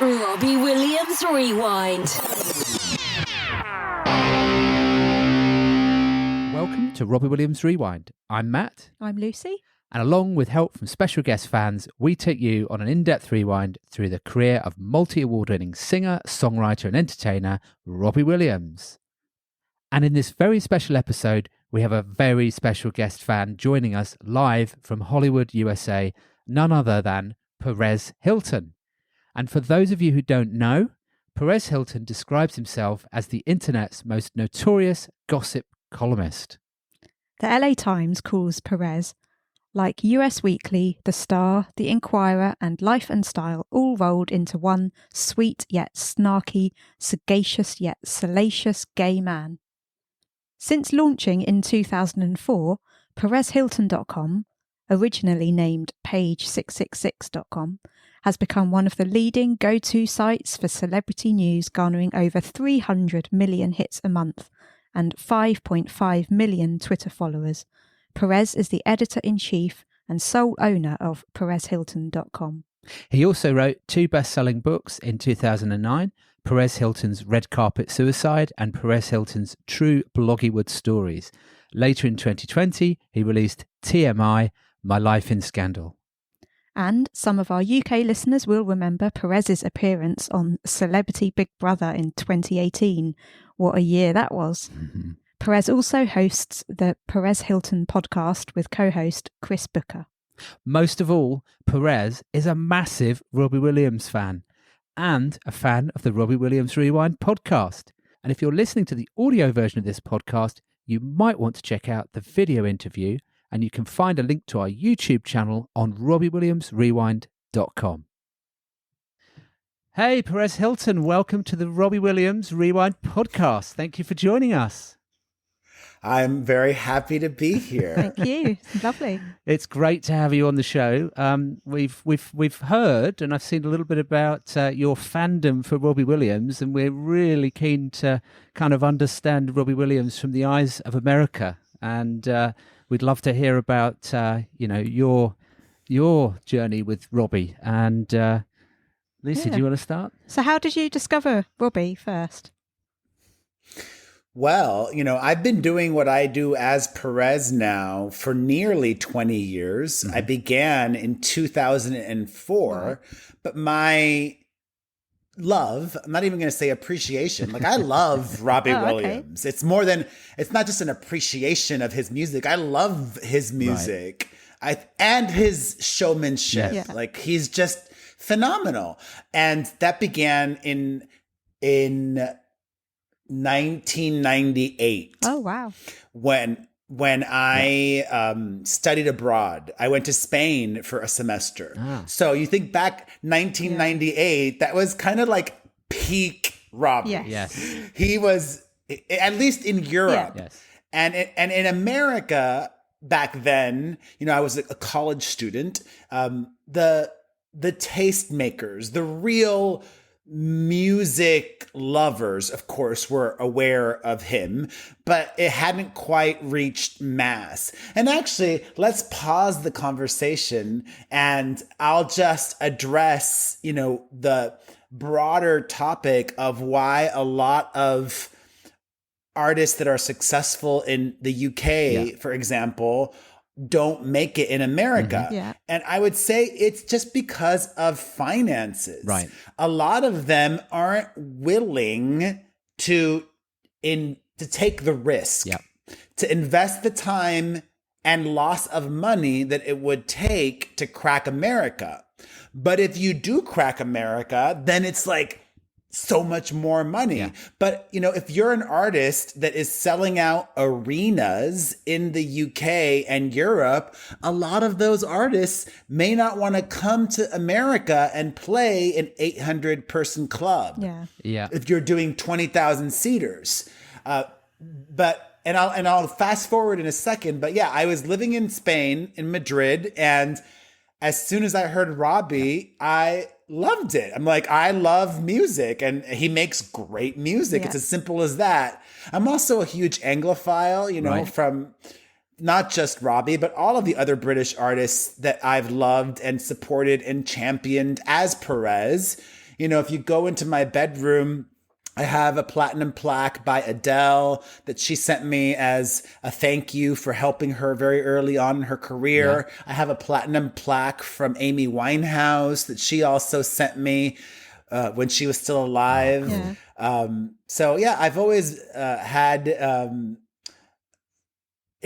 Robbie Williams Rewind. Welcome to Robbie Williams Rewind. I'm Matt. I'm Lucy. And along with help from special guest fans, we take you on an in-depth rewind through the career of multi-award-winning singer, songwriter and entertainer, Robbie Williams. And in this very special episode, we have a very special guest fan joining us live from Hollywood, USA, none other than Perez Hilton. And for those of you who don't know, Perez Hilton describes himself as the internet's most notorious gossip columnist. The LA Times calls Perez, like US Weekly, The Star, The Inquirer, and Life and Style, all rolled into one sweet yet snarky, sagacious yet salacious gay man. Since launching in 2004, PerezHilton.com, originally named Page666.com, has become one of the leading go-to sites for celebrity news, garnering over 300 million hits a month and 5.5 million Twitter followers. Perez is the editor-in-chief and sole owner of PerezHilton.com. He also wrote 2 best-selling books in 2009, Perez Hilton's Red Carpet Suicide and Perez Hilton's True Bloggywood Stories. Later in 2020, he released TMI, My Life in Scandal. And some of our UK listeners will remember Perez's appearance on Celebrity Big Brother in 2018. What a year that was. Mm-hmm. Perez also hosts the Perez Hilton podcast with co-host Chris Booker. Most of all, Perez is a massive Robbie Williams fan and a fan of the Robbie Williams Rewind podcast. And if you're listening to the audio version of this podcast, you might want to check out the video interview, and you can find a link to our YouTube channel on RobbieWilliamsRewind.com. Hey, Perez Hilton, welcome to the Robbie Williams Rewind podcast. Thank you for joining us. I'm very happy to be here. Thank you. Lovely. It's great to have you on the show. We've heard, and I've seen a little bit about your fandom for Robbie Williams, and we're really keen to kind of understand Robbie Williams from the eyes of America. And we'd love to hear about your journey with Robbie. And Lucy, do you want to start? So how did you discover Robbie first? Well, I've been doing what I do as Perez now for nearly 20 years. Mm-hmm. I began in 2004, but my love, I'm not even going to say appreciation. Like, I love Robbie Williams. It's not just an appreciation of his music. I love his music and his showmanship. Yes. Yeah. Like, he's just phenomenal. And that began in 1998. Oh, wow. When I studied abroad. I went to Spain for a semester. So you think back 1998, that was kind of like peak Robbie. Yes. He was, at least in Europe. Yeah. Yes. And in America back then, I was a college student. The tastemakers, the real music lovers, of course, were aware of him, but it hadn't quite reached mass. And actually, let's pause the conversation and I'll just address, the broader topic of why a lot of artists that are successful in the UK, for example, don't make it in America. Mm-hmm. Yeah. And I would say it's just because of finances. Right. A lot of them aren't willing to take the risk, to invest the time and loss of money that it would take to crack America. But if you do crack America, then it's like so much more money. Yeah. But, if you're an artist that is selling out arenas in the UK and Europe, a lot of those artists may not want to come to America and play an 800-person club. Yeah. Yeah. If you're doing 20,000 seaters. I'll fast forward in a second. But yeah, I was living in Spain, in Madrid, and as soon as I heard Robbie, I loved it. I'm like, I love music and he makes great music. Yeah. It's as simple as that. I'm also a huge Anglophile, from not just Robbie, but all of the other British artists that I've loved and supported and championed as Perez. You know, if you go into my bedroom, I have a platinum plaque by Adele that she sent me as a thank you for helping her very early on in her career. Yeah. I have a platinum plaque from Amy Winehouse that she also sent me when she was still alive. Yeah. So yeah, I've always had an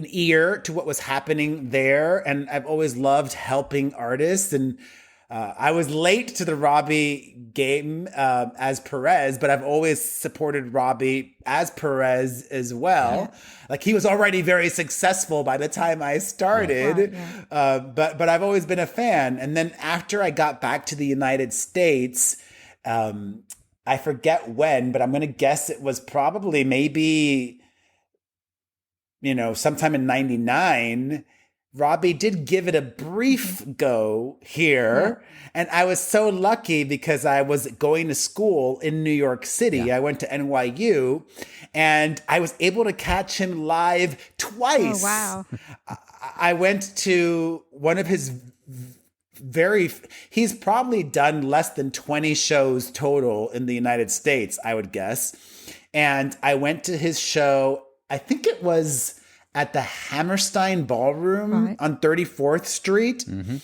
ear to what was happening there, and I've always loved helping artists. And I was late to the Robbie game as Perez, but I've always supported Robbie as Perez as well. Yeah. Like he was already very successful by the time I started, but I've always been a fan. And then after I got back to the United States, I forget when, but I'm going to guess it was probably maybe, you know, sometime in 99. Robbie did give it a brief go here. Yeah. And I was so lucky because I was going to school in New York City. Yeah. I went to NYU and I was able to catch him live twice. Oh, wow. I went to one of his he's probably done less than 20 shows total in the United States, I would guess. And I went to his show, I think it was at the Hammerstein Ballroom on 34th Street. Mm-hmm.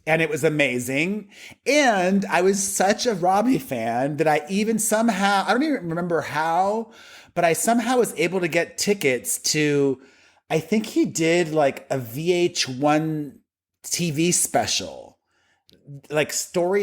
And it was amazing. And I was such a Robbie fan that I even somehow, I don't even remember how, but I somehow was able to get tickets to, I think he did like a VH1 TV special. Like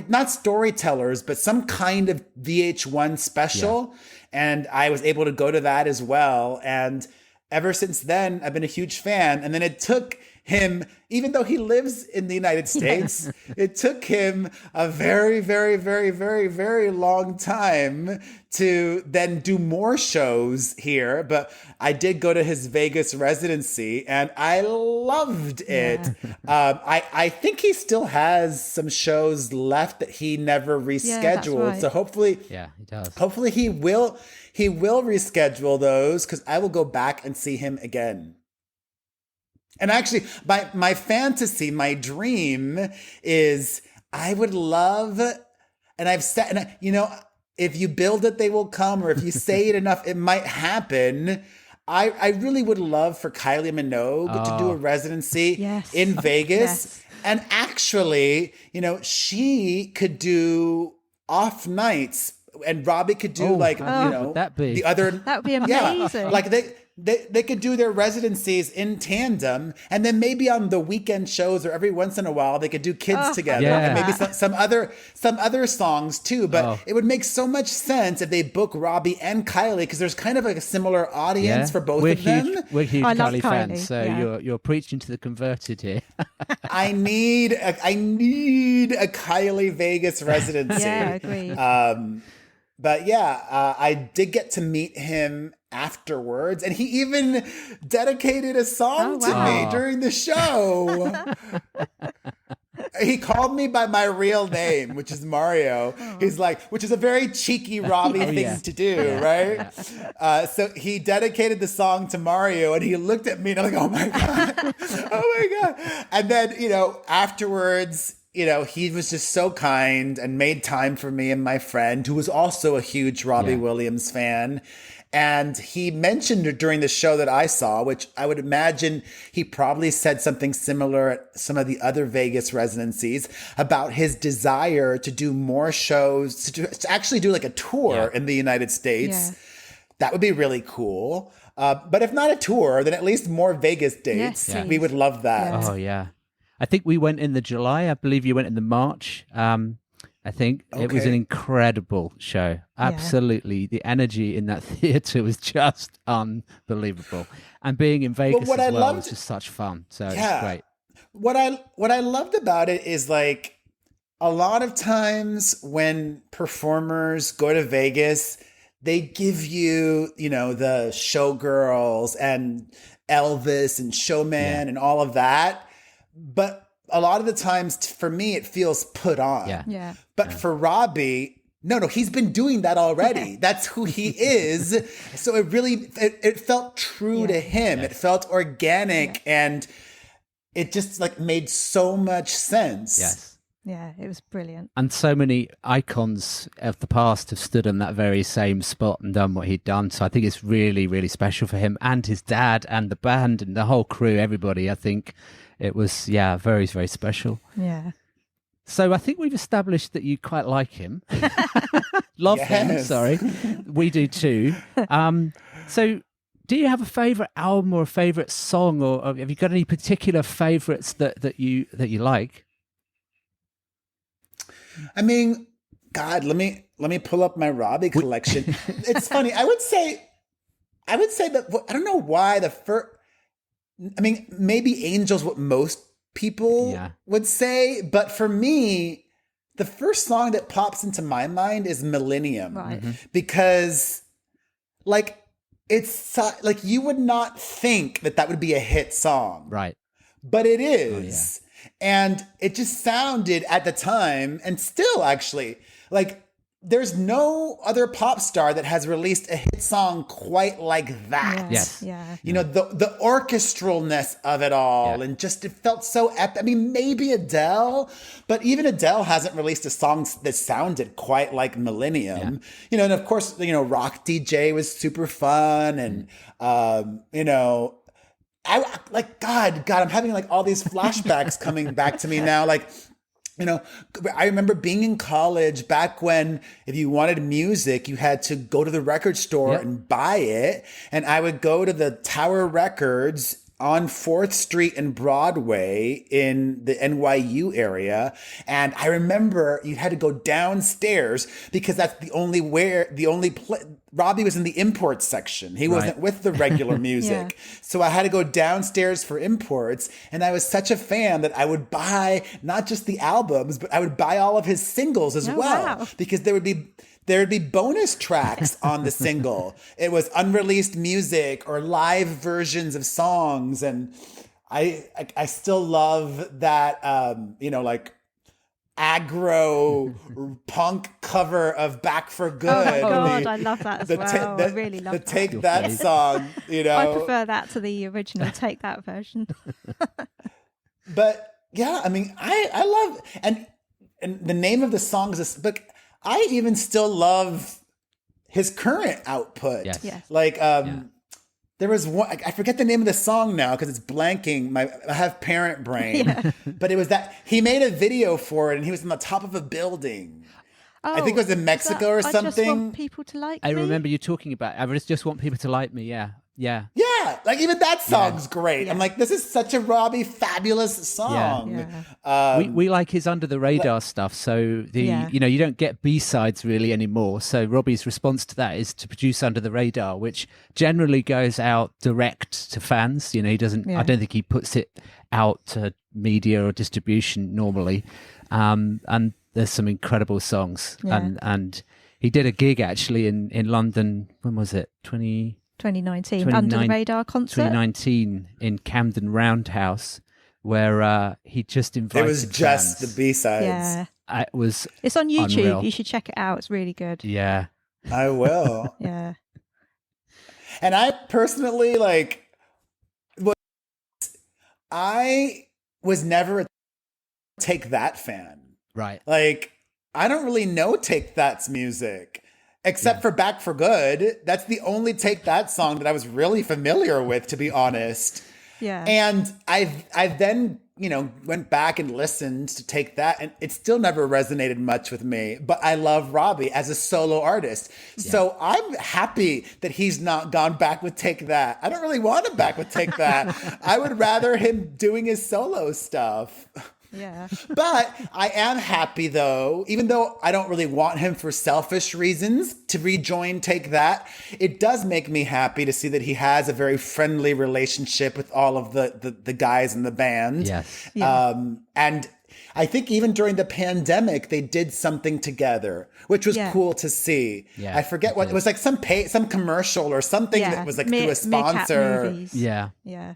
not storytellers, but some kind of VH1 special. Yeah. And I was able to go to that as well. And ever since then, I've been a huge fan. And then it took him, even though he lives in the United States, it took him a very, very, very, very, very long time to then do more shows here. But I did go to his Vegas residency and I loved it. Yeah. I think he still has some shows left that he never rescheduled. Yeah, that's right. So hopefully, he does. Hopefully he will reschedule those because I will go back and see him again. And actually, my fantasy, my dream is I would love, and I've said, and you know, if you build it, they will come, or if you say it enough, it might happen. I really would love for Kylie Minogue to do a residency in Vegas. Yes. And actually, you know, she could do off nights and Robbie could do the other. That would be amazing. Yeah, like they could do their residencies in tandem, and then maybe on the weekend shows or every once in a while they could do kids together, and maybe some other songs too. But it would make so much sense if they book Robbie and Kylie because there's kind of like a similar audience for both of them. We're huge Kylie fans, so you're preaching to the converted here. I need a Kylie Vegas residency. Yeah, agreed. But yeah, I did get to meet him afterwards, and he even dedicated a song to me during the show. He called me by my real name, which is Mario. He's like, which is a very cheeky Robbie thing to do, right? Yeah. So he dedicated the song to Mario, and he looked at me, and I'm like, oh my God. And then, you know, afterwards, you know, he was just so kind and made time for me and my friend, who was also a huge Robbie Williams fan. And he mentioned it during the show that I saw, which I would imagine he probably said something similar at some of the other Vegas residencies about his desire to do more shows, to actually do like a tour in the United States. Yeah. That would be really cool. But if not a tour, then at least more Vegas dates. Yes, we would love that. Oh, yeah. I think we went in the July. I believe you went in the March. I think it was an incredible show. Absolutely. The energy in that theater was just unbelievable. And being in Vegas was just such fun. So it's great. What I loved about it is like a lot of times when performers go to Vegas, they give you, you know, the Showgirls and Elvis and Showman and all of that. But a lot of the times, for me, it feels put on. Yeah. But for Robbie, no, he's been doing that already. That's who he is. So it really, it felt true to him. It felt organic, and it just like made so much sense. Yes. Yeah, it was brilliant. And so many icons of the past have stood in that very same spot and done what he'd done. So I think it's really, really special for him and his dad and the band and the whole crew, everybody. I think it was, very, very special. Yeah. So I think we've established that you quite like him. Love him, sorry. We do too. So do you have a favourite album or a favourite song, or have you got any particular favourites that you like? I mean, God, let me pull up my Robbie collection. It's funny. I would say that I don't know why the first. I mean, maybe Angel's what most people would say, but for me, the first song that pops into my mind is Millennium, Right. Because, like, it's like you would not think that would be a hit song, Right? but it is. And it just sounded at the time, and still actually, like there's no other pop star that has released a hit song quite like that. Yes. Yeah. You know, the orchestralness of it all, and just it felt so epic. I mean, maybe Adele, but even Adele hasn't released a song that sounded quite like Millennium. Yeah. You know, and of course, you know, Rock DJ was super fun, and you know, I like God, I'm having like all these flashbacks coming back to me now. Like, you know, I remember being in college back when if you wanted music, you had to go to the record store and buy it. And I would go to the Tower Records on 4th Street and Broadway in the NYU area. And I remember you had to go downstairs because that's Robbie was in the import section. He wasn't with the regular music. So I had to go downstairs for imports. And I was such a fan that I would buy not just the albums, but I would buy all of his singles as well. Wow. Because there would be bonus tracks on the single. It was unreleased music or live versions of songs. And I still love that, you know, like aggro punk cover of Back for Good. Oh my God, I love that as well. I really love that. Take That song, you know. I prefer that to the original Take That version. But yeah, I mean, I love, and the name of the song is, but I even still love his current output. Yes. Like, there was one, I forget the name of the song now because it's blanking. I have parent brain, but it was that he made a video for it and he was on the top of a building. I think it was in Mexico or something. I just want people to like me. I remember you talking about, I just want people to like me. Yeah. Yeah, like even that song's great. Yeah. I'm like, this is such a Robbie fabulous song. We like his under the radar stuff. So you know, you don't get B-sides really anymore. So Robbie's response to that is to produce under the radar, which generally goes out direct to fans. You know, he doesn't, I don't think he puts it out to media or distribution normally. And there's some incredible songs. And he did a gig actually in London. When was it? 2019 Under the Radar concert. 2019 in Camden Roundhouse, where he just invited. It was just fans. the B-sides. Yeah, it's on YouTube. Unreal. You should check it out. It's really good. Yeah, I will. Yeah, and I personally I was never a Take That fan. right. Like, I don't really know Take That's music. Except for Back for Good. That's the only Take That song that I was really familiar with, to be honest. yeah. And I've then, you know, went back and listened to Take That, and it still never resonated much with me. But I love Robbie as a solo artist. So I'm happy that he's not gone back with Take That. I don't really want him back with Take That. I would rather him doing his solo stuff. Yeah. But I am happy, though, even though I don't really want him for selfish reasons to rejoin Take That, it does make me happy to see that he has a very friendly relationship with all of the guys in the band. Yes. Yeah. And I think even during the pandemic, they did something together, which was cool to see. Yeah, I forget what it was, like some commercial or something that was like through a sponsor. Yeah. Yeah.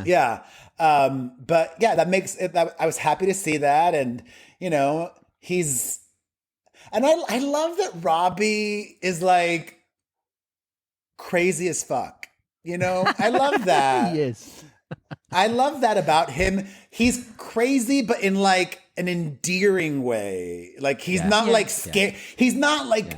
Yeah. But yeah, that makes it, I was happy to see that. And, you know, I love that Robbie is like crazy as fuck. You know, I love that. Yes. I love that about him. He's crazy, but in like an endearing way. Like he's Yeah. not Yeah. like scared. He's not like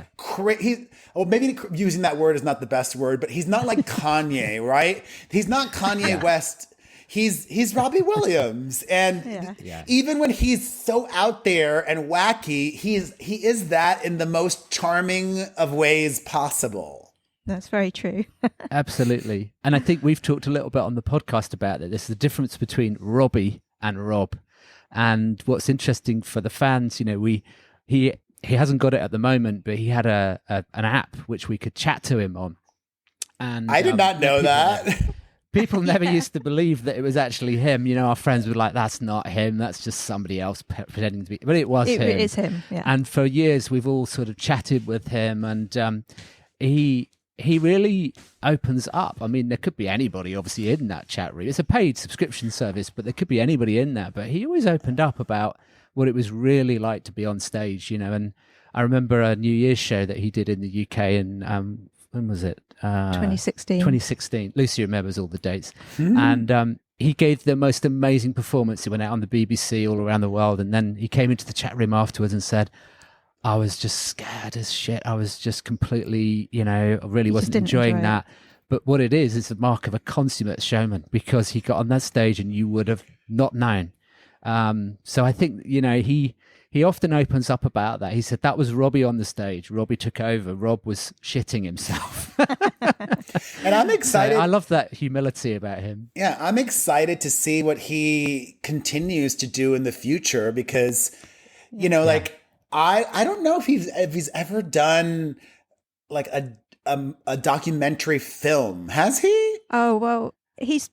maybe using that word is not the best word, but he's not like Kanye, right? He's not Kanye West. He's Robbie Williams, and Yeah. even when he's so out there and wacky, he is that in the most charming of ways possible. That's very true. Absolutely. And I think we've talked a little bit on the podcast about that. There's the difference between Robbie and Rob. And what's interesting for the fans, he hasn't got it at the moment, but he had an app which we could chat to him on. And I did not know that. People never used to believe that it was actually him. Our friends were like, that's not him. That's just somebody else pretending to be. But it was him. It is him, yeah. And for years, we've all sort of chatted with him. And he really opens up. I mean, there could be anybody, obviously, in that chat room. It's a paid subscription service, but there could be anybody in there. But he always opened up about what it was really like to be on stage, And I remember a New Year's show that he did in the UK in when was it? 2016. 2016. Lucy remembers all the dates. And he gave the most amazing performance. He went out on the BBC all around the world. And then he came into the chat room afterwards and said, I was just scared as shit. I was just completely, I really wasn't enjoying that. But what it is a mark of a consummate showman, because he got on that stage and you would have not known. So I think, he often opens up about that. He said that was Robbie on the stage. Robbie took over. Rob was shitting himself. And I'm excited. So I love that humility about him. Yeah, I'm excited to see what he continues to do in the future because, like I don't know if he's ever done like a documentary film. Has he? Oh, well, it's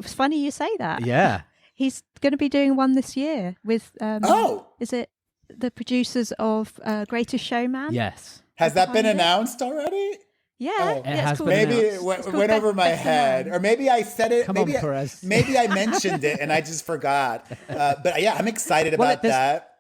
funny you say that. Yeah. He's going to be doing one this year with, is it the producers of Greatest Showman? Yes. Has that been announced already? Yeah. Oh. It has been Maybe announced. it went over my head, or maybe I said it. Come maybe on, Perez. maybe I mentioned it and I just forgot. But yeah, I'm excited about that.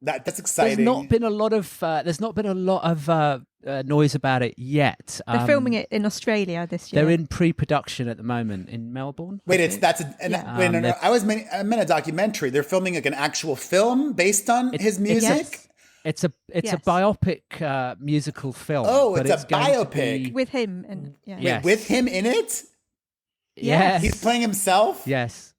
That's exciting. There's not been a lot of noise about it yet. They're filming it in Australia this year. They're in pre-production at the moment in Melbourne. Wait, no. I meant a documentary. They're filming like an actual film based on his music. It's a biopic musical film. Oh, but it's a going to biopic be- with him and Yes. with him in it. Yes. He's playing himself. Yes.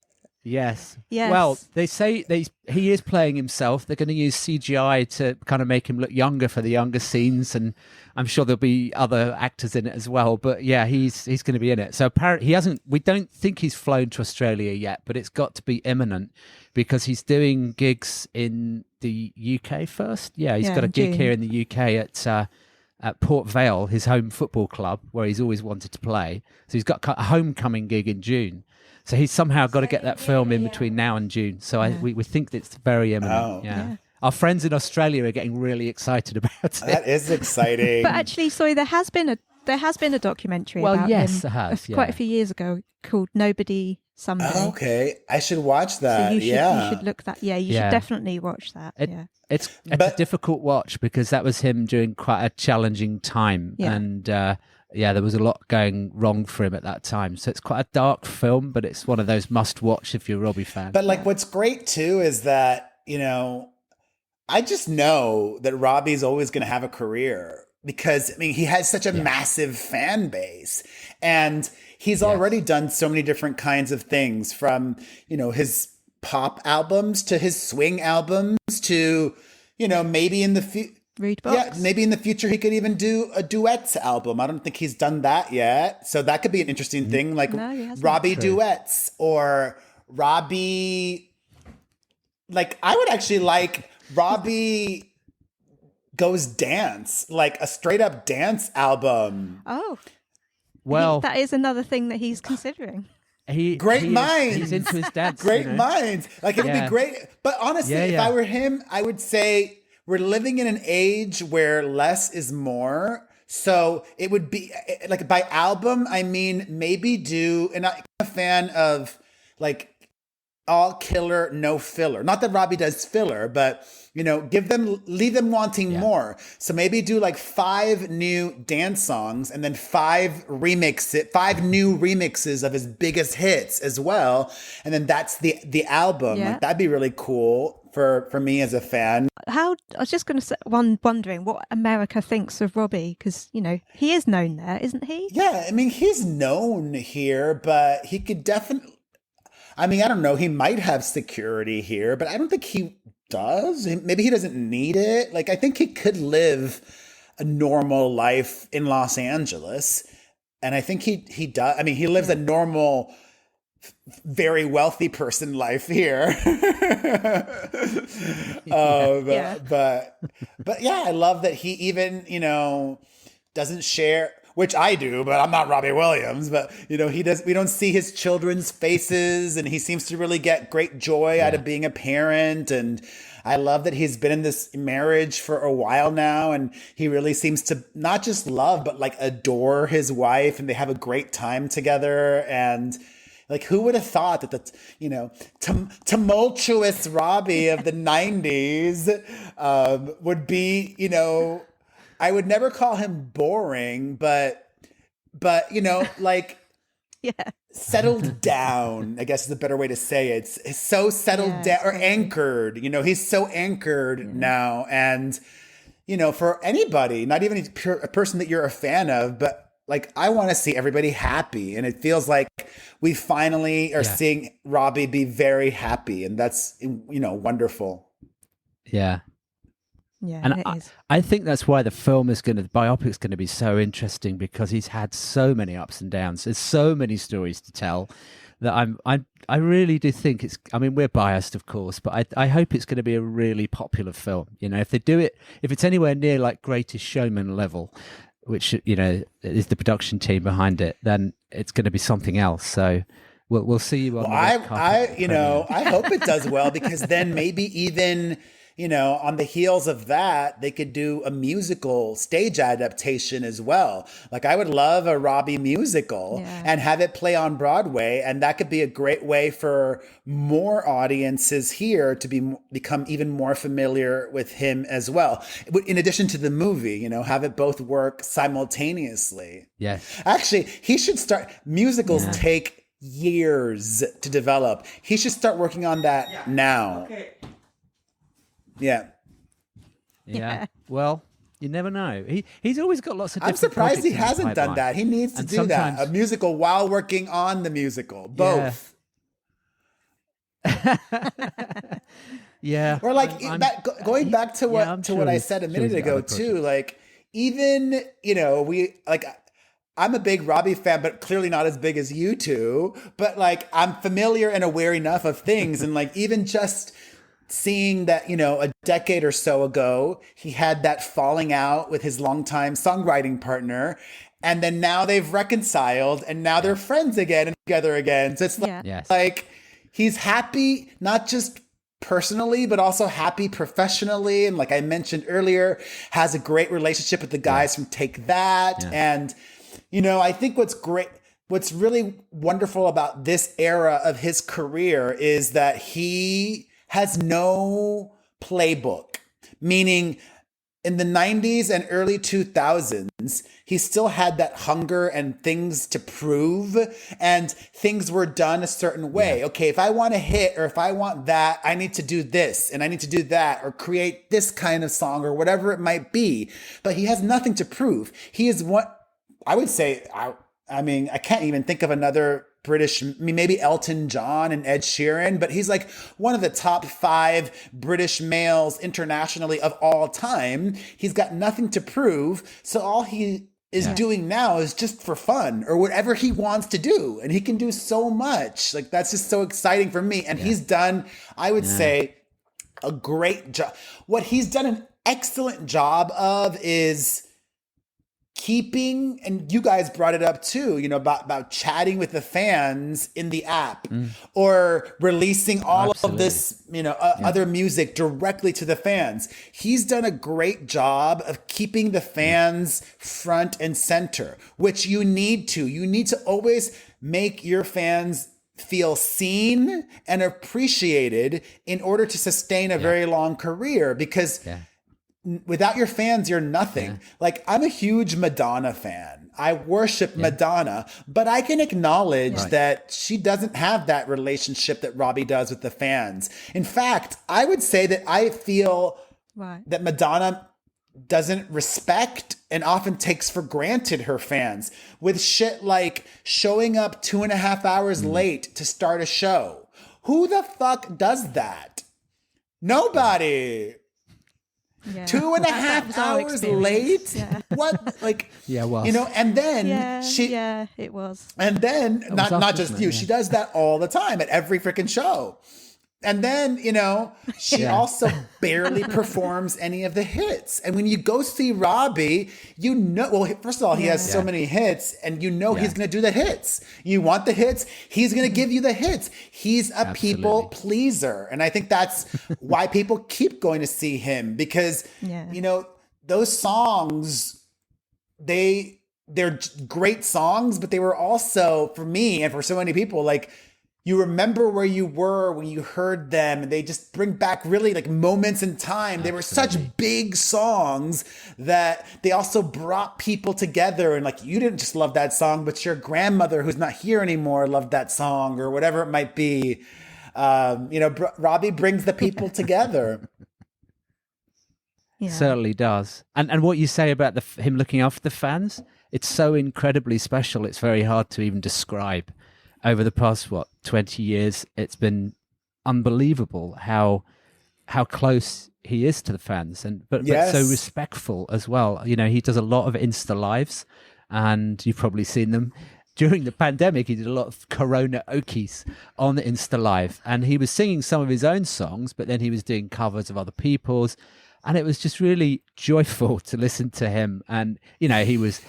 Yes. Well, they say he is playing himself. They're going to use CGI to kind of make him look younger for the younger scenes, and I'm sure there'll be other actors in it as well. But yeah, he's going to be in it. So apparently he hasn't. We don't think he's flown to Australia yet, but it's got to be imminent because he's doing gigs in the UK first. Yeah, he's got a gig June. here in the UK at Port Vale, his home football club, where he's always wanted to play. So he's got a homecoming gig in June. So he's somehow got to get that film in between now and June. So we think that it's very imminent. Oh. Yeah. Our friends in Australia are getting really excited about it. That is exciting. But actually, sorry, there has been a documentary about yes, him there has, quite a few years ago called Nobody Somebody. Oh, okay, I should watch that. So you should look that. Yeah, you should definitely watch that. It's a difficult watch because that was him during quite a challenging time. Yeah. And there was a lot going wrong for him at that time. So it's quite a dark film, but it's one of those must watch if you're a Robbie fan. But like what's great too is that, I just know that Robbie's always going to have a career because he has such a massive fan base and he's already done so many different kinds of things from, his pop albums to his swing albums to, maybe in the future. Yeah, maybe in the future he could even do a duets album. I don't think he's done that yet. So that could be an interesting thing, like Robbie duets or Robbie. Like I would actually like Robbie Goes Dance, like a straight up dance album. Oh, well, that is another thing that he's considering. Great minds. He's into his dance. Great minds. Like it would be great. But honestly, if I were him, I would say we're living in an age where less is more. So it would be like by album, I mean, maybe do, and I'm a fan of like all killer, no filler. Not that Robbie does filler, but leave them wanting more. So maybe do like 5 new dance songs and then 5 new remixes of his biggest hits as well. And then that's the album. Yeah. Like that'd be really cool. for me as a fan. I was just going to say, wondering what America thinks of Robbie, because, you know, he is known there, isn't he? Yeah, I mean, he's known here, but he could definitely, I mean, I don't know, he might have security here, but I don't think he does. Maybe he doesn't need it. Like, I think he could live a normal life in Los Angeles. And I think he does. I mean, he lives a normal, very wealthy person life here. But yeah, I love that he even, you know, doesn't share, which I do, but I'm not Robbie Williams, but we don't see his children's faces, and he seems to really get great joy out of being a parent. And I love that he's been in this marriage for a while now, and he really seems to not just love, but like adore his wife, and they have a great time together. And like, who would have thought that the, you know, tumultuous Robbie of the 90s would be, you know, I would never call him boring, but you know, like, settled down, I guess is a better way to say it. It's so settled down, or anchored. You know, he's so anchored now. And, you know, for anybody, not even a person that you're a fan of, but like, I want to see everybody happy. And it feels like we finally are seeing Robbie be very happy. And that's, you know, wonderful. Yeah. Yeah, and I think that's why the biopic's going to be so interesting, because he's had so many ups and downs. There's so many stories to tell that I really do think it's, I mean, we're biased, of course, but I hope it's going to be a really popular film. You know, if they do it, if it's anywhere near like Greatest Showman level, which, you know, is the production team behind it, then it's going to be something else. So we'll see you on the red carpet. You know, I hope it does well, because then maybe even, you know, on the heels of that, they could do a musical stage adaptation as well. Like, I would love a Robbie musical and have it play on Broadway. And that could be a great way for more audiences here to become even more familiar with him as well. In addition to the movie, you know, have it both work simultaneously. Yes. Actually, he should start. Musicals take years to develop. He should start working on that now. Okay. Yeah. Well, you never know. He's always got lots of. I'm surprised he hasn't done that. He needs to do that. A musical while working on the musical. Both. Yeah. Or like going back to what I said a minute ago too. Like, even, you know, I'm a big Robbie fan, but clearly not as big as you two. But like, I'm familiar and aware enough of things, and like, even just seeing that, you know, a decade or so ago, he had that falling out with his longtime songwriting partner. And then now they've reconciled, and now they're friends again and together again. So it's like he's happy, not just personally, but also happy professionally. And like I mentioned earlier, has a great relationship with the guys from Take That. And, you know, I think what's really wonderful about this era of his career is that he has no playbook, meaning in the 90s and early 2000s, he still had that hunger and things to prove, and things were done a certain way. Okay, if I want a hit, or if I want that, I need to do this and I need to do that, or create this kind of song, or whatever it might be. But he has nothing to prove. He is what I would say, I mean, I can't even think of another British, I mean, maybe Elton John and Ed Sheeran, but he's like one of the top 5 British males internationally of all time. He's got nothing to prove. So all he is doing now is just for fun, or whatever he wants to do. And he can do so much. Like, that's just so exciting for me. And he's done, I would say, a great job. What he's done an excellent job of is keeping, and you guys brought it up too, you know, about chatting with the fans in the app, or releasing all of this, you know, other music directly to the fans. He's done a great job of keeping the fans front and center, which you need to. You need to always make your fans feel seen and appreciated in order to sustain a very long career, because without your fans, you're nothing. Like, I'm a huge Madonna fan. I worship Madonna, but I can acknowledge that she doesn't have that relationship that Robbie does with the fans. In fact, I would say that I feel that Madonna doesn't respect and often takes for granted her fans with shit like showing up 2.5 hours late to start a show. Who the fuck does that? Nobody. Yeah. 2.5 hours late? Yeah. What? Like, Yeah, well, you know, and then it was. and then not just you, yeah. she does that all the time at every freaking show. And then, you know, she also barely performs any of the hits. And when you go see Robbie, you know, well, first of all, he has so many hits, and you know he's going to do the hits. You want the hits, he's going to give you the hits. He's a people pleaser. And I think that's why people keep going to see him, because, you know, those songs, they're great songs, but they were also, for me and for so many people, like, you remember where you were when you heard them, and they just bring back really like moments in time. They were such big songs that they also brought people together. And like, you didn't just love that song, but your grandmother who's not here anymore loved that song, or whatever it might be. You know, Robbie brings the people together. Yeah. Certainly does. And what you say about him looking after the fans, it's so incredibly special. It's very hard to even describe. Over the past 20 years, it's been unbelievable how close he is to the fans, but so respectful as well. You know, he does a lot of Insta lives, and you've probably seen them. During the pandemic, he did a lot of karaoke on the Insta live, and he was singing some of his own songs, but then he was doing covers of other people's. And it was just really joyful to listen to him. And, you know, he was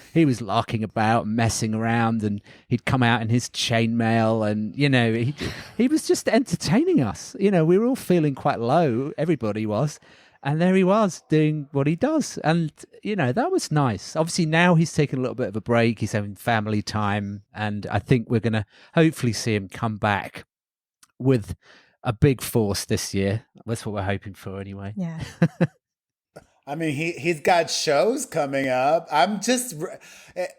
larking about, messing around, and he'd come out in his chainmail, and, you know, he was just entertaining us. You know, we were all feeling quite low. Everybody was. And there he was doing what he does. And, you know, that was nice. Obviously, now he's taking a little bit of a break. He's having family time. And I think we're going to hopefully see him come back with a big force this year. That's what we're hoping for anyway. Yeah. I mean, he's got shows coming up. I'm a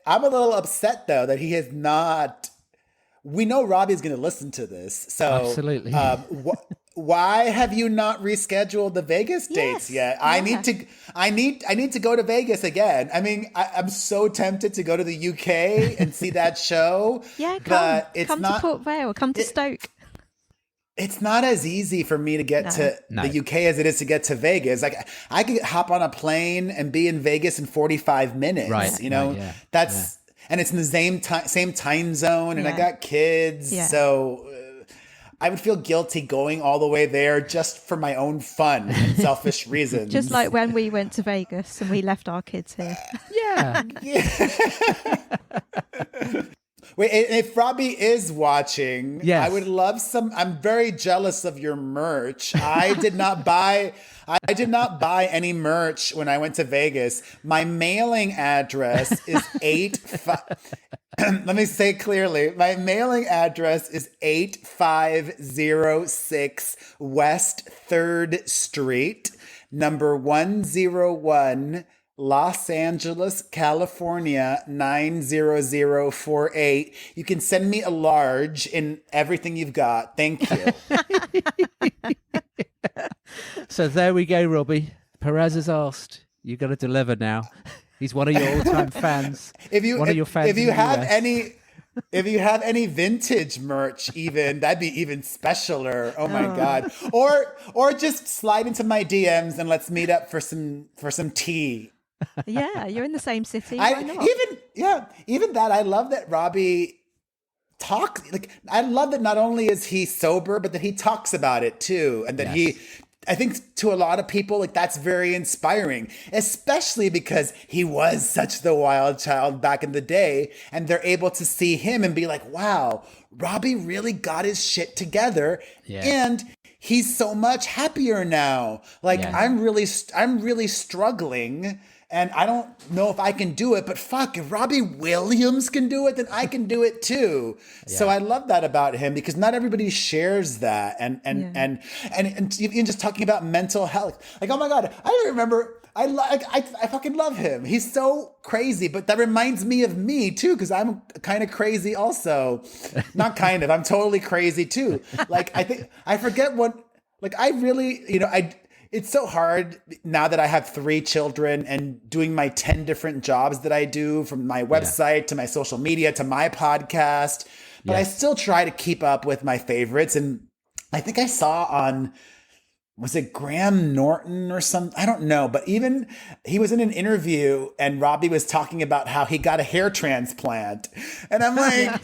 little upset though that he has not. We know Robbie's going to listen to this, so absolutely. Why have you not rescheduled the Vegas dates yet? I need to go to Vegas again. I mean, I'm so tempted to go to the UK and see that show. Yeah, come to Port Vale, come to Stoke. It's not as easy for me to get to the UK as it is to get to Vegas. Like, I could hop on a plane and be in Vegas in 45 minutes. Right. You know, and it's in the same time zone, and I got kids. So I would feel guilty going all the way there just for my own fun and selfish reasons. Just like when we went to Vegas and we left our kids here. Wait, if Robbie is watching, I would love some. I'm very jealous of your merch. I did not buy any merch when I went to Vegas. My mailing address is let me say clearly. My mailing address is 8506 West 3rd Street, number 101. Los Angeles, California, 90048. You can send me a large in everything you've got. Thank you. So there we go, Robbie. Perez has asked. You got to deliver now. He's one of your all-time fans. If you have any vintage merch, even that'd be even specialer. Oh my God! Or just slide into my DMs and let's meet up for some tea. Yeah, you're in the same city. Why not? Even that. I love that Robbie talks. Like, I love that not only is he sober, but that he talks about it too, and that I think to a lot of people, like, that's very inspiring, especially because he was such the wild child back in the day, and they're able to see him and be like, wow, Robbie really got his shit together, and he's so much happier now. Like, I'm really struggling. And I don't know if I can do it, but fuck, if Robbie Williams can do it, then I can do it too. Yeah. So I love that about him, because not everybody shares that. And even just talking about mental health. Like, oh my God, I remember I fucking love him. He's so crazy, but that reminds me of me too, because I'm kind of crazy also. Not kind of, I'm totally crazy too. Like, I forget what, like, I really, it's so hard now that I have 3 children and doing my 10 different jobs that I do, from my website to my social media to my podcast. But I still try to keep up with my favorites. And I think I saw on, was it Graham Norton or something? I don't know. But even he was in an interview and Robbie was talking about how he got a hair transplant. And I'm like,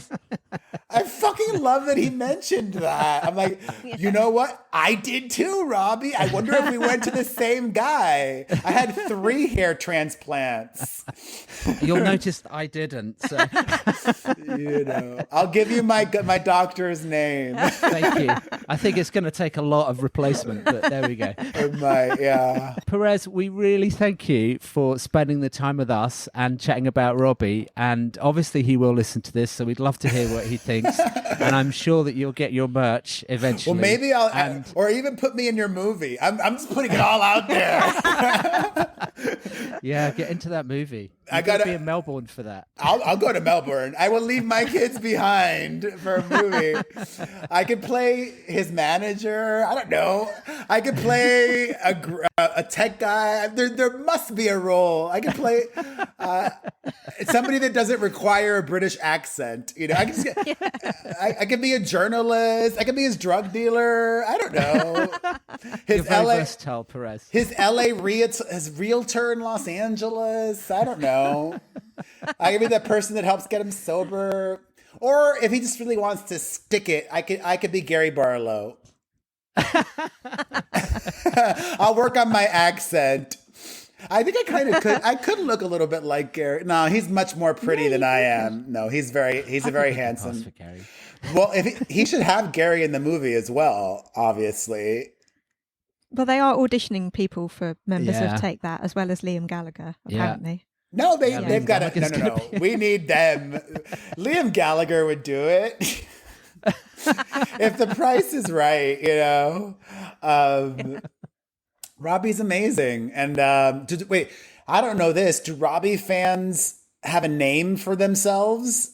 I fucking love that he mentioned that. I'm like, you know what? I did too, Robbie. I wonder if we went to the same guy. I had 3 hair transplants. You'll notice I didn't. So. I'll give you my doctor's name. Thank you. I think it's going to take a lot of replacement, but there we go. It might, yeah. Perez, we really thank you for spending the time with us and chatting about Robbie. And obviously he will listen to this, so we'd love to hear what he thinks. And I'm sure that you'll get your merch eventually. Well, maybe or even put me in your movie. I'm just putting it all out there. Yeah, get into that movie. I gotta be in Melbourne for that. I'll go to Melbourne. I will leave my kids behind for a movie. I could play his manager. I don't know. I could play a tech guy. There must be a role. I could play somebody that doesn't require a British accent. I can I could be a journalist. I could be his drug dealer. I don't know. You're very versatile, Perez. His realtor in Los Angeles. I don't know. I could be that person that helps get him sober. Or if he just really wants to stick it, I could be Gary Barlow. I'll work on my accent. I think I kind of could. I could look a little bit like Gary. No, he's much more pretty than I am. No, he's a very handsome. Well, if he should have Gary in the movie as well, obviously. Well, they are auditioning people for members of Take That, as well as Liam Gallagher, apparently. No, they've got to. No. We need them. Liam Gallagher would do it. If the price is right, Robbie's amazing. And wait, I don't know this. Do Robbie fans have a name for themselves?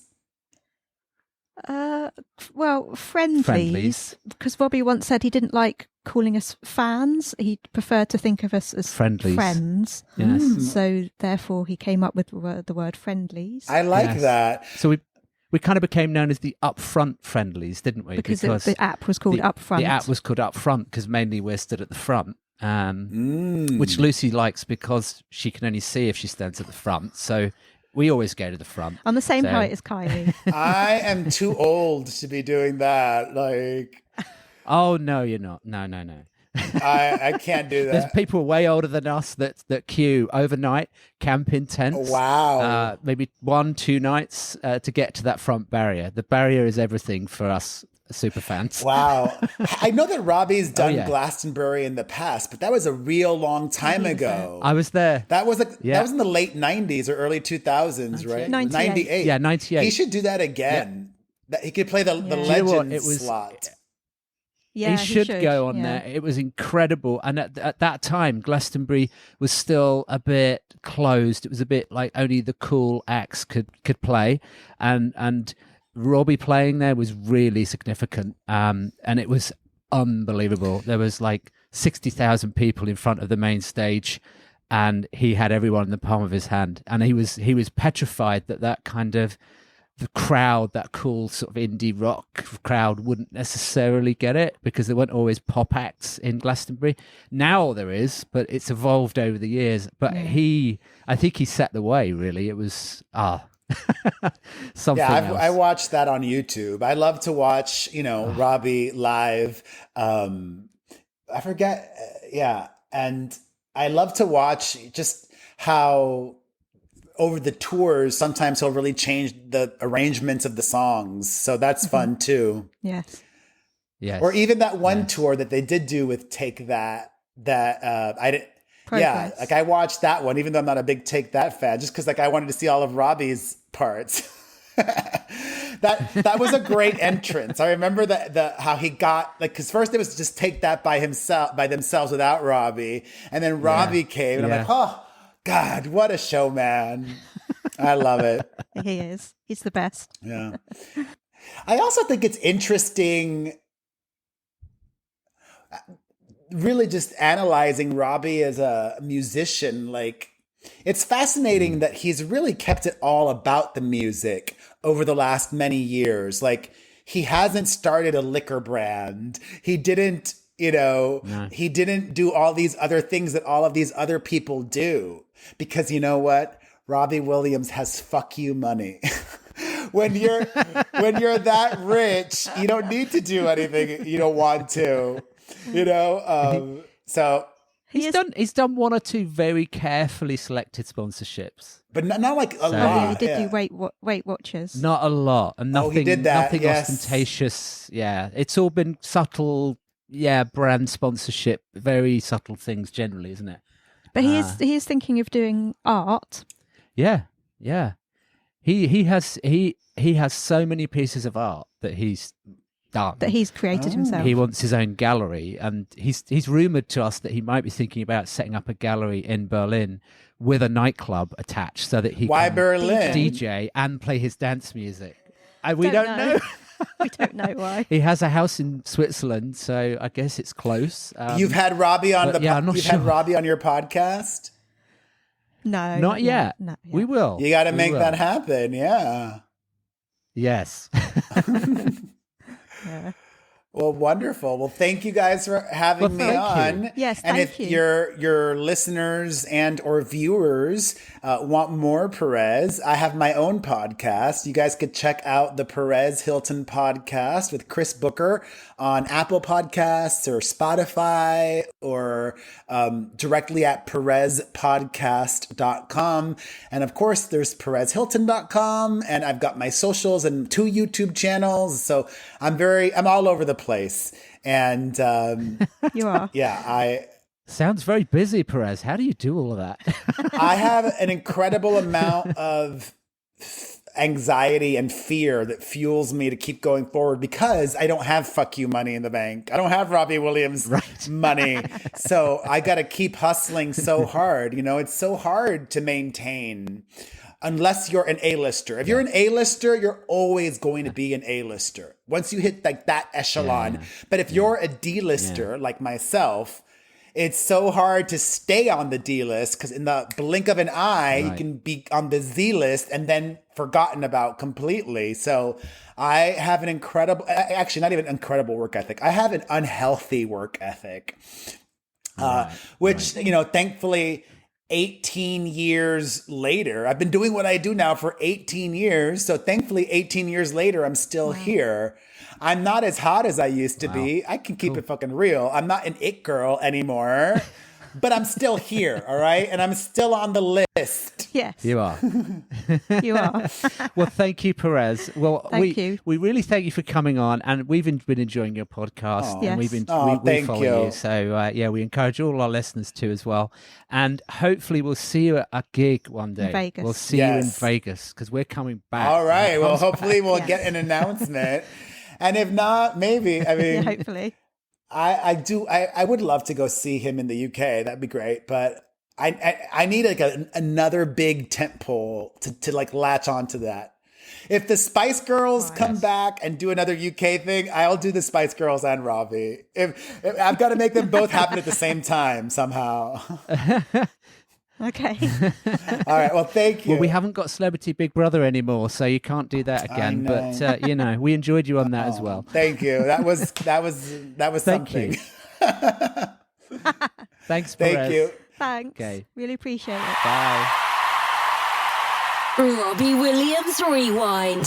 Well, friendlies. Because Robbie once said he didn't like calling us fans. He preferred to think of us as friends. Yes. So therefore he came up with the word friendlies. I like that. So we kind of became known as the Upfront Friendlies, didn't we? Because the app was called Upfront. The app was called Upfront because mainly we're stood at the front, which Lucy likes because she can only see if she stands at the front. So we always go to the front. On the same height as Kylie. I am too old to be doing that. Like, oh no, you're not. No. I can't do that. There's people way older than us that queue overnight, camp in tents. Wow. Maybe 1-2 nights to get to that front barrier. The barrier is everything for us super fans. Wow. I know that Robbie's done Glastonbury in the past, but that was a real long time ago. I was there. That was that was in the late 90s or early 2000s, right? 98. Yeah, 98. He should do that again. Yeah. He could play the legend slot. Yeah, he should go on there. It was incredible. And at that time, Glastonbury was still a bit closed. It was a bit like only the cool acts could play. And Robbie playing there was really significant. And it was unbelievable. There was like 60,000 people in front of the main stage, and he had everyone in the palm of his hand. And he was petrified that kind of the crowd, that cool sort of indie rock crowd, wouldn't necessarily get it because there weren't always pop acts in Glastonbury. Now there is, but it's evolved over the years. But I think he set the way, really. It was something else. I watched that on YouTube. I love to watch, Robbie live. I forget. And I love to watch just how over the tours, sometimes he'll really change the arrangements of the songs. So that's fun too. Yes. Or even that one tour that they did do with Take That, I didn't. Progress. Yeah, like I watched that one, even though I'm not a big Take That fan, just because like I wanted to see all of Robbie's parts. That was a great entrance. I remember how he got, like, because first it was just Take That by themselves without Robbie, and then Robbie came, and I'm like, oh God, what a showman! I love it. He is. He's the best. Yeah. I also think it's interesting, really just analyzing Robbie as a musician. Like, it's fascinating that he's really kept it all about the music over the last many years. Like, he hasn't started a liquor brand. He didn't, he didn't do all these other things that all of these other people do. Because you know what? Robbie Williams has fuck you money. When you're that rich, you don't need to do anything you don't want to. So he's done one or two very carefully selected sponsorships, but not like a lot. Yeah, he did do Weight Watchers. Not a lot, and nothing. He did that. Nothing ostentatious. Yeah, it's all been subtle. Yeah, brand sponsorship, very subtle things generally, isn't it? But he is thinking of doing art. Yeah. He has so many pieces of art that he's done. That he's created himself. He wants his own gallery, and he's rumoured to us that he might be thinking about setting up a gallery in Berlin with a nightclub attached, so that he can Berlin? DJ and play his dance music. We don't know. We don't know why. He has a house in Switzerland, so I guess it's close. You've had Robbie on had Robbie on your podcast? No, not yet. Not yet. We will. You got to make that happen. Yeah. Yes. Yeah. Well, wonderful. Well, thank you guys for having me on. You. Yes, and thank if you. your listeners and or viewers want more Perez, I have my own podcast. You guys could check out the Perez Hilton podcast with Chris Booker on Apple Podcasts or Spotify or directly at perezpodcast.com. And of course, there's perezhilton.com, and I've got my socials and 2 YouTube channels. So I'm all over the place. And You are. yeah, Sounds very busy, Perez. How do you do all of that? I have an incredible amount of anxiety and fear that fuels me to keep going forward because I don't have fuck you money in the bank. I don't have Robbie Williams money. So I got to keep hustling so hard. It's so hard to maintain unless you're an A-lister. If you're an A-lister, you're always going to be an A-lister once you hit like that echelon. Yeah. But if you're a D-lister like myself, it's so hard to stay on the D list because in the blink of an eye, you can be on the Z list and then forgotten about completely. So I have an actually not even incredible work ethic. I have an unhealthy work ethic, which, thankfully 18 years later, I've been doing what I do now for 18 years. So thankfully 18 years later, I'm still here. I'm not as hot as I used to be. I can keep it fucking real. I'm not an it girl anymore, but I'm still here. All right. And I'm still on the list. Yes. You are. You are. Well, thank you, Perez. Well, Thank you. We really thank you for coming on, and we've been enjoying your podcast, and we follow you. So we encourage all our listeners to as well. And hopefully we'll see you at a gig one day. In Vegas. We'll see you in Vegas because we're coming back. All right. Well, hopefully we'll get an announcement. And if not, maybe. I mean, hopefully. I would love to go see him in the UK. That'd be great. But I need like another big tentpole to like latch onto that. If the Spice Girls come back and do another UK thing, I'll do the Spice Girls and Robbie. If I've got to make them both happen at the same time somehow. Okay. All right. Well, thank you. Well, we haven't got Celebrity Big Brother anymore, so you can't do that again. But we enjoyed you on that as well. Thank you. That was something. You. Thanks, Perez. Thank you. Thanks. Okay. Really appreciate it. Bye. Robbie Williams Rewind.